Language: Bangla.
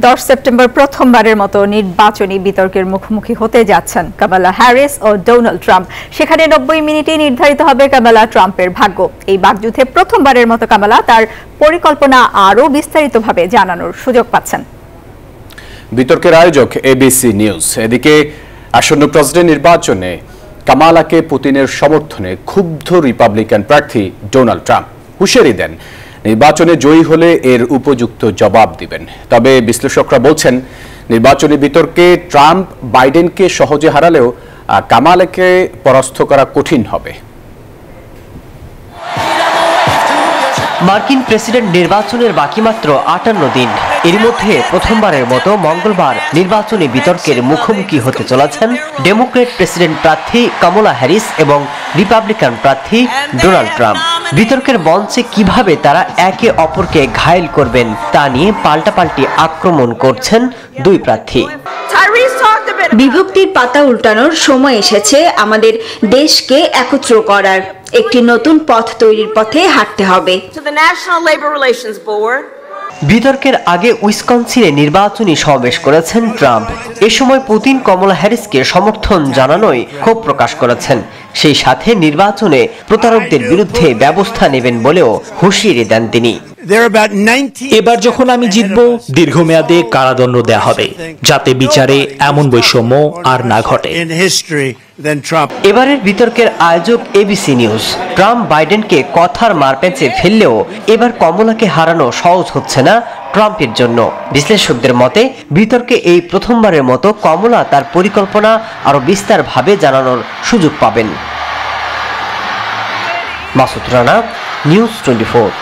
10 সেপ্টেম্বর প্রথমবারের মতো নির্বাচনী বিতর্কের মুখোমুখি হতে যাচ্ছেন কামালা হ্যারিস ও ডোনাল্ড ট্রাম্প। সেখানে 90 মিনিটে নির্ধারিত হবে কামালা ট্রাম্পের ভাগ্য। এই বাকযুদ্ধে প্রথমবারের মতো কামালা তার পরিকল্পনা আরও বিস্তারিতভাবে জানানোর সুযোগ পাচ্ছেন। বিতর্কের আয়োজক এবিসি নিউজ। এদিকে আসন্ন প্রেসিডেন্ট নির্বাচনে কামালাকে পুতিনের সমর্থনে ক্ষুব্ধ রিপাবলিকান প্রার্থী ডোনাল্ড ট্রাম্প হুঁশিয়ারি দেন, নির্বাচনে জয়ী হলে এর উপযুক্ত জবাব দিবেন। তবে বিশ্লেষকরা বলছেন, নির্বাচনী বিতর্কে ট্রাম্প বাইডেনকে সহজে হারালেও কামালাকে পরাস্ত করা কঠিন হবে। মার্কিন প্রেসিডেন্ট নির্বাচনের বাকি মাত্র 58 দিন। এর মধ্যে প্রথমবারের মতো মঙ্গলবার নির্বাচনী বিতর্কের মুখোমুখি হতে চলেছেন ডেমোক্রেট প্রেসিডেন্ট প্রার্থী কামালা হ্যারিস এবং রিপাবলিকান প্রার্থী ডোনাল্ড ট্রাম্প। বিতর্কের মঞ্চে কিভাবে তারা একে অপরকে ঘায়েল করবেন তা নিয়ে পাল্টাপাল্টি আক্রমণ করছেন দুই প্রার্থী। বিভক্তির পাতা উল্টানোর সময় এসেছে, আমাদের দেশকে একত্র করার একটি নতুন পথ তৈরির পথে হাঁটতে হবে। বিতর্কের আগে উইসকনসিনে নির্বাচনী সমাবেশ করেছেন ট্রাম্প। এ সময় পুতিন কামালা হ্যারিসকে সমর্থন জানানোয় ক্ষোভ প্রকাশ করেছেন। সেই সাথে নির্বাচনে প্রতারকদের বিরুদ্ধে ব্যবস্থা নেবেন বলেও হুঁশিয়ারি দেন তিনি। এবার যখন আমি জিতব, দীর্ঘমেয়াদে কারাদণ্ড দেয়া হবে, যাতে বিচারে এমন বৈষম্য আর না ঘটে। এবারের বিতর্কের আয়োজক এবিসি নিউজ। ট্রাম্প বাইডেনকে কথার মারপ্যাচে ফেললেও এবার কমলাকে হারানো সহজ হচ্ছে না ট্রাম্পের জন্য। বিশ্লেষকদের মতে, বিতর্কে এই প্রথমবারের মতো কমলা তার পরিকল্পনা আরো বিস্তারভাবে জানানোর সুযোগ পাবেন। মাসুদ রানা, নিউজ 24।